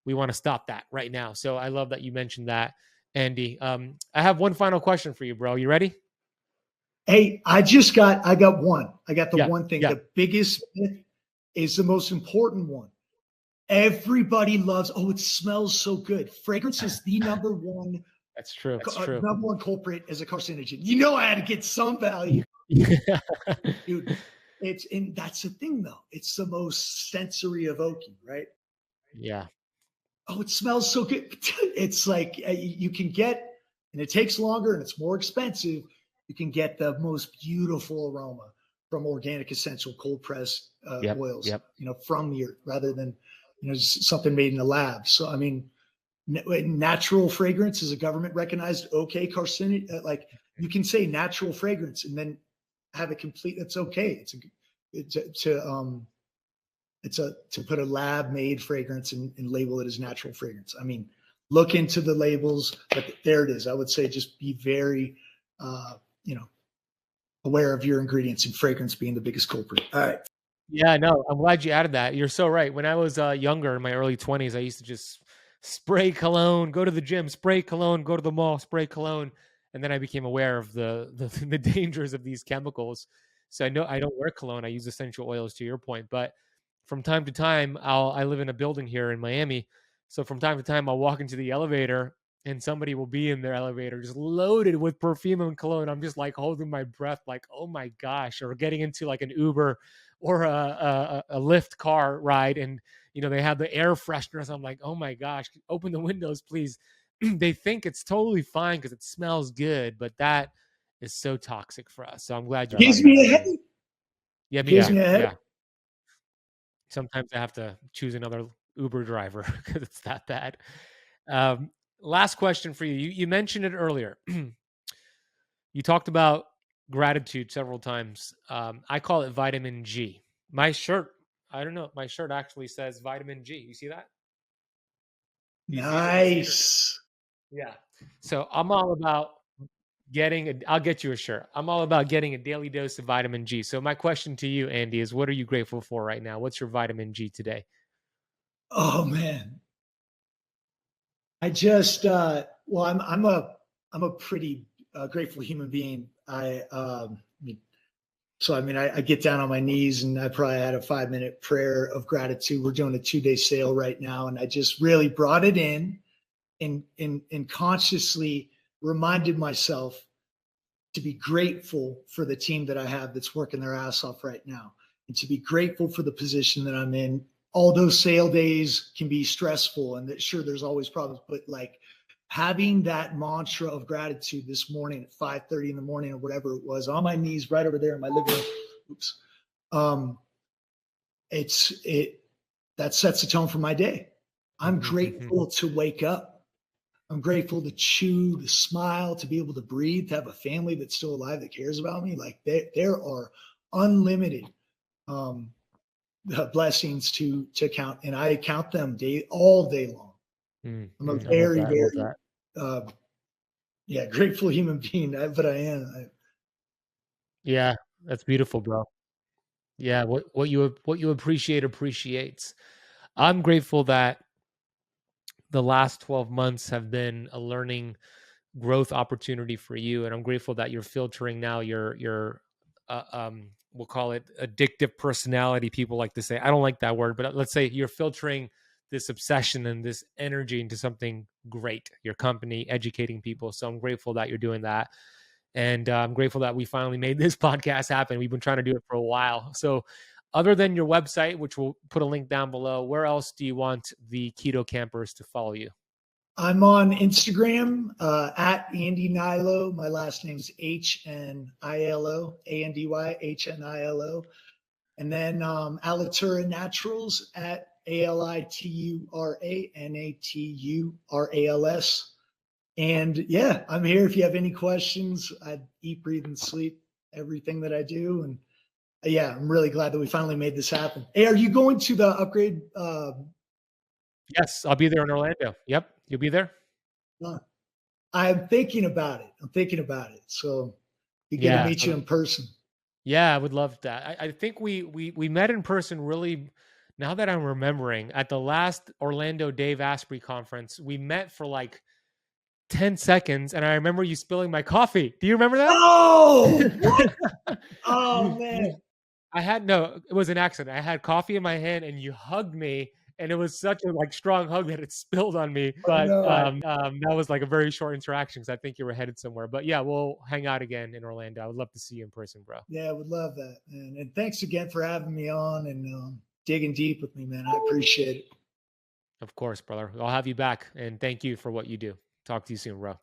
we want to stop that right now. So I love that you mentioned that, Andy. I have one final question for you, bro. You ready? Hey, I got one. I got the Yeah. one thing. Yeah. The biggest myth is the most important one. Everybody loves, oh, it smells so good. Fragrance is the number one That's true. That's true. number one culprit as a carcinogen. You know, I had to get some value, Yeah. dude. And that's the thing, though. It's the most sensory evoking, right? Yeah. Oh, it smells so good. It's like you can get, and it takes longer and it's more expensive. You can get the most beautiful aroma from organic, essential, cold pressed oils, from the earth, rather than something made in a lab. So, I mean, natural fragrance is a government recognized okay carcinogen. Like you can say natural fragrance and then have it complete. It's okay. To put a lab made fragrance and label it as natural fragrance. I mean, look into the labels, but there it is. I would say just be very, aware of your ingredients, and fragrance being the biggest culprit. All right. Yeah, no, I'm glad you added that. You're so right. When I was younger, in my early 20s, I used to just spray cologne, go to the gym, spray cologne, go to the mall, spray cologne, and then I became aware of the the dangers of these chemicals. So I know I don't wear cologne. I use essential oils, to your point. But from time to time, I live in a building here in Miami, so from time to time, I'll walk into the elevator and somebody will be in their elevator just loaded with perfume and cologne. I'm just like holding my breath, like, oh my gosh, or getting into like an Uber or a Lyft car ride, and they have the air fresheners. I'm like, oh my gosh, open the windows, please. They think it's totally fine because it smells good, but that is so toxic for us. So I'm glad you brought Gives that me a up. headache. Yeah, Gives me a headache. yeah. Sometimes I have to choose another Uber driver because it's that bad. Last question for you. You mentioned it earlier. You talked about gratitude several times. I call it vitamin G. My shirt, I don't know, my shirt actually says vitamin G. You see that? Nice. Yeah. So I'm all about I'll get you a shirt. I'm all about getting a daily dose of vitamin G. So my question to you, Andy, is what are you grateful for right now? What's your vitamin G today? Oh man. I just well, I'm a pretty grateful human being. I get down on my knees and I probably had a 5-minute prayer of gratitude. We're doing a 2-day sale right now, and I just really brought it in and consciously reminded myself to be grateful for the team that I have that's working their ass off right now, and to be grateful for the position that I'm in. All those sale days can be stressful, and that sure there's always problems, but like having that mantra of gratitude this morning at 5:30 in the morning or whatever it was, on my knees right over there in my living room. Oops. That sets the tone for my day. I'm grateful to wake up. I'm grateful to chew, to smile, to be able to breathe, to have a family that's still alive that cares about me. Like there are unlimited blessings to count, and I count them all day long. I'm a very, grateful human being, but I am. Yeah, that's beautiful, bro. Yeah, what you appreciate appreciates. I'm grateful that the last 12 months have been a learning growth opportunity for you, and I'm grateful that you're filtering now your we'll call it addictive personality. People like to say, I don't like that word, but let's say you're filtering this obsession and this energy into something great, your company, educating people. So I'm grateful that you're doing that. And I'm grateful that we finally made this podcast happen. We've been trying to do it for a while. So other than your website, which we'll put a link down below, where else do you want the Keto Campers to follow you? I'm on Instagram at Andy Nilo. My last name's Hnilo, AndyHnilo. And then Alitura Naturals at ALITURANATURALS. And yeah, I'm here if you have any questions. I eat, breathe, and sleep everything that I do. And yeah, I'm really glad that we finally made this happen. Hey, are you going to the upgrade Yes, I'll be there in Orlando. Yep, you'll be there. Uh, I'm thinking about it. I'm thinking about it. So be good to Yeah, meet you in person. yeah, I would love that. I think we met in person really. Now that I'm remembering, at the last Orlando Dave Asprey conference, we met for like 10 seconds, and I remember you spilling my coffee. Do you remember that? Oh, what? Oh You man. I had no, it was an accident. I had coffee in my hand and you hugged me, and it was such a like strong hug that it spilled on me. Oh But no. that was like a very short interaction because I think you were headed somewhere. But yeah, we'll hang out again in Orlando. I would love to see you in person, bro. Yeah, I would love that. And thanks again for having me on and digging deep with me, man. I appreciate it. Of course, brother. I'll have you back, and thank you for what you do. Talk to you soon, bro.